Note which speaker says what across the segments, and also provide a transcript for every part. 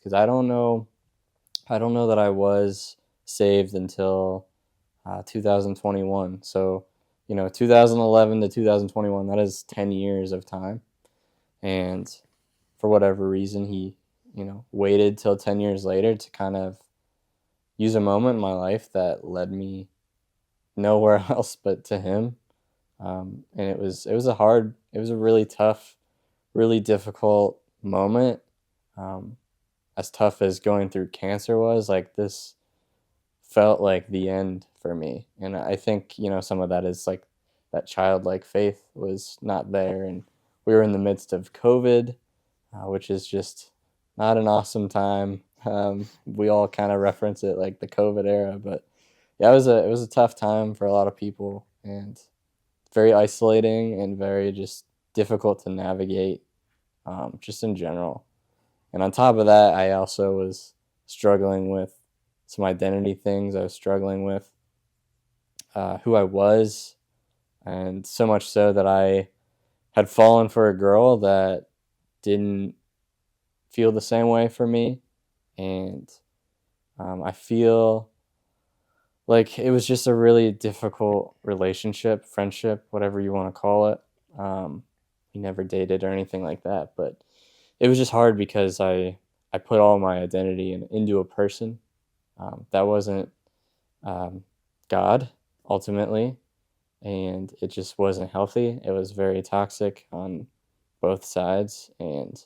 Speaker 1: because I don't know that I was saved until 2021. So 2011 to 2021, that is 10 years of time. And for whatever reason, he waited till 10 years later to kind of use a moment in my life that led me nowhere else but to him. And it was a really tough, really difficult moment. Um, as tough as going through cancer was, like, this felt like the end for me. And I think, some of that is like that childlike faith was not there. And we were in the midst of COVID, which is just not an awesome time. We all kind of reference it like the COVID era, but yeah, it was a tough time for a lot of people, and very isolating and very just difficult to navigate, just in general. And on top of that, I also was struggling with some identity things. I was struggling with who I was, and so much so that I had fallen for a girl that didn't feel the same way for me. And I feel like it was just a really difficult relationship, friendship, whatever you want to call it. We never dated or anything like that, but it was just hard because I put all my identity into a person that wasn't um, God ultimately, and it just wasn't healthy. It was very toxic on both sides, and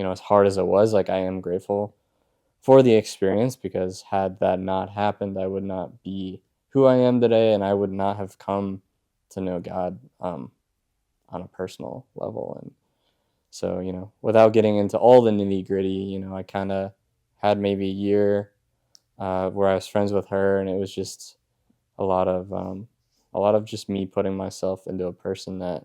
Speaker 1: as hard as it was, like, I am grateful for the experience, because had that not happened, I would not be who I am today, and I would not have come to know God on a personal level. And so, without getting into all the nitty gritty, I kind of had maybe a year where I was friends with her, and it was just a lot of just me putting myself into a person that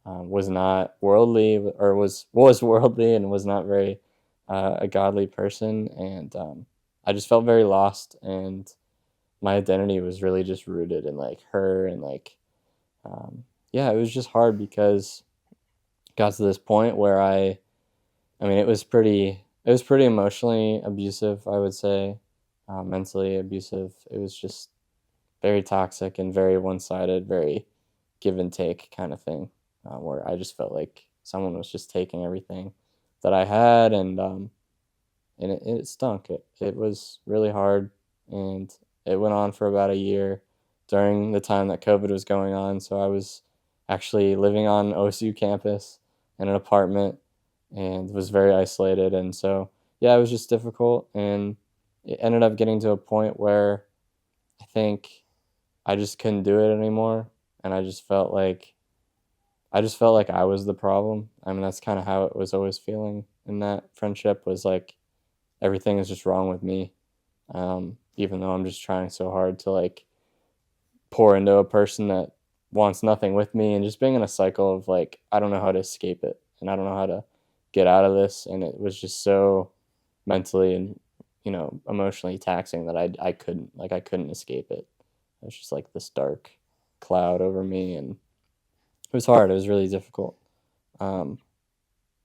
Speaker 1: was not worldly, or was worldly, and was not very a godly person. And I just felt very lost, and my identity was really just rooted in like her. And like, yeah, it was just hard because it got to this point where I mean, it was pretty emotionally abusive, I would say, mentally abusive. It was just very toxic and very one-sided, very give and take kind of thing, where I just felt like someone was just taking everything that I had. And it stunk. It was really hard, and it went on for about a year during the time that COVID was going on. So I was actually living on OSU campus in an apartment, and was very isolated. And so, yeah, it was just difficult, and it ended up getting to a point where I think I just couldn't do it anymore, and I just felt like I was the problem. I mean, that's kind of how it was always feeling in that friendship, was like everything is just wrong with me. Even though I'm just trying so hard to like pour into a person that wants nothing with me, and just being in a cycle of like, I don't know how to escape it, and I don't know how to get out of this. And it was just so mentally and emotionally taxing that I couldn't escape it. It was just like this dark cloud over me, and it was hard. It was really difficult. Um,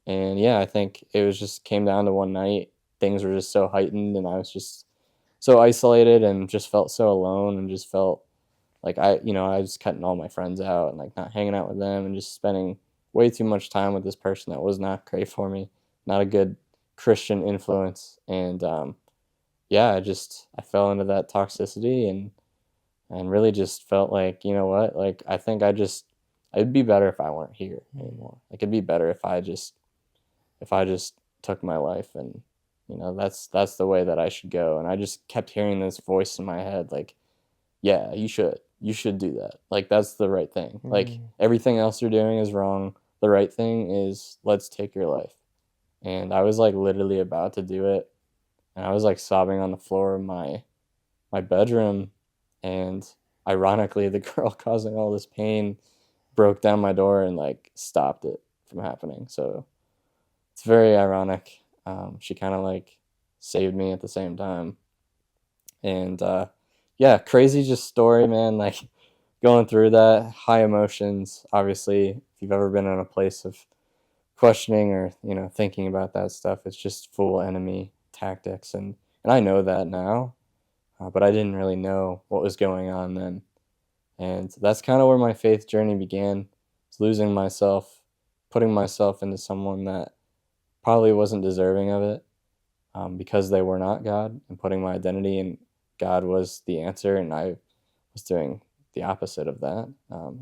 Speaker 1: and yeah, I think it was just came down to one night. Things were just so heightened, and I was just so isolated, and just felt so alone, and just felt like I was cutting all my friends out, and like not hanging out with them, and just spending way too much time with this person that was not great for me, not a good Christian influence. And yeah, I fell into that toxicity, and really just felt like, you know what, like, I think it'd be better if I weren't here anymore. Like, it'd be better if I just took my life, and that's the way that I should go. And I just kept hearing this voice in my head, like, yeah, you should do that. Like, that's the right thing. Like,
Speaker 2: Mm.
Speaker 1: everything else you're doing is wrong. The right thing is, let's take your life. And I was like literally about to do it, and I was like sobbing on the floor of my bedroom. And ironically, the girl causing all this pain broke down my door and like stopped it from happening. So it's very ironic. She kind of like saved me at the same time. And yeah, crazy just story, man. Like, going through that, high emotions. Obviously, if you've ever been in a place of questioning or thinking about that stuff. It's just full enemy tactics, and I know that now, but I didn't really know what was going on then. And that's kind of where my faith journey began. It's losing myself, putting myself into someone that probably wasn't deserving of it, because they were not God, and putting my identity in God was the answer, and I was doing the opposite of that.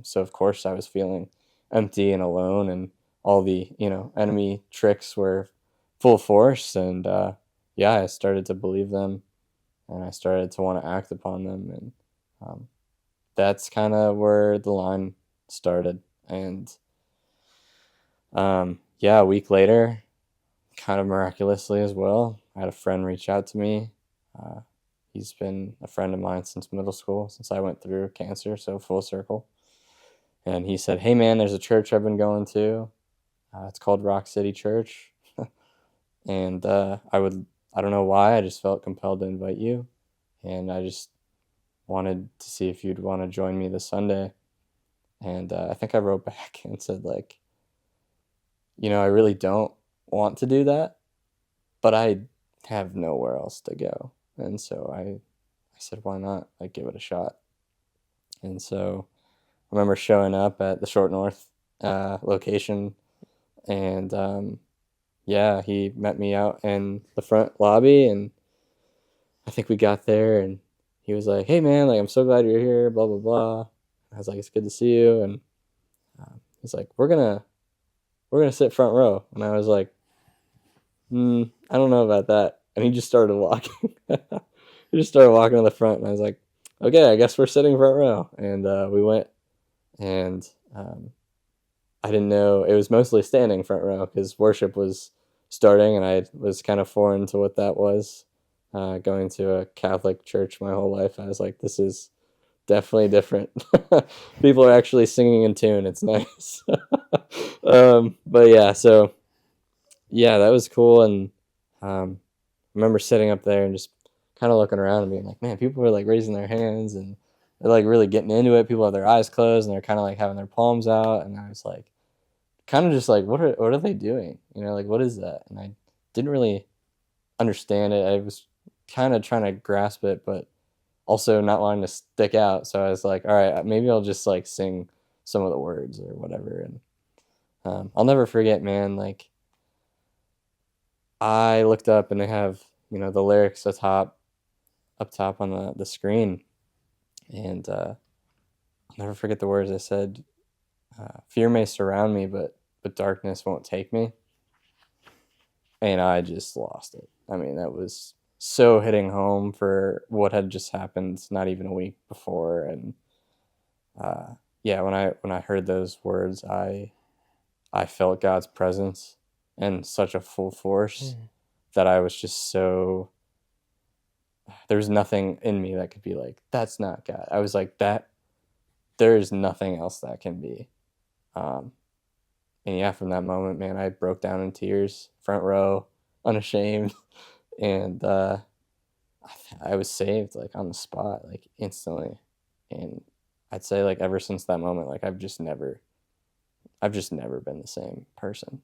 Speaker 1: So of course I was feeling empty and alone, and all the enemy tricks were full force, and yeah, I started to believe them, and I started to want to act upon them, and um, that's kind of where the line started. And yeah, a week later, kind of miraculously as well, I had a friend reach out to me. Uh, he's been a friend of mine since middle school, since I went through cancer, so full circle. And he said, "Hey man, there's a church I've been going to. It's called Rock City Church, and I don't know why, I just felt compelled to invite you, and I just wanted to see if you'd want to join me this Sunday." And I think I wrote back and said, like, I really don't want to do that, but I have nowhere else to go. And so I said, why not? Like, give it a shot. And so I remember showing up at the Short North location, and yeah, he met me out in the front lobby, and I think we got there, and he was like, "Hey man, like I'm so glad you're here, blah blah blah." I was like, "It's good to see you," and he's like, "We're gonna sit front row," and I was like, I don't know about that. And he just started walking. He just started walking to the front, and I was like, "Okay, I guess we're sitting front row." And we went, and I didn't know it was mostly standing front row because worship was starting, and I was kind of foreign to what that was. Going to a Catholic church my whole life, I was like, "This is definitely different." People are actually singing in tune. It's nice. But yeah, so yeah, that was cool. And I remember sitting up there and just kind of looking around and being like, man, people are like raising their hands, and they're like really getting into it. People have their eyes closed, and they're kind of like having their palms out. And I was like, kind of just like, what are they doing? Like, what is that? And I didn't really understand it. I was kind of trying to grasp it, but also not wanting to stick out. So I was like, all right, maybe I'll just like sing some of the words or whatever. And I'll never forget, man, like I looked up and they have, the lyrics up top on the screen. And I'll never forget the words. I said, "Fear may surround me, but darkness won't take me." And I just lost it. I mean, that was so hitting home for what had just happened not even a week before. And yeah, when I heard those words, I felt God's presence in such a full force that I was just so, there was nothing in me that could be like, that's not God. I was like, that there is nothing else that can be. Um, and yeah, from that moment, man, I broke down in tears, front row, unashamed, and I was saved like on the spot, like instantly. And I'd say like ever since that moment, like I've just never been the same person.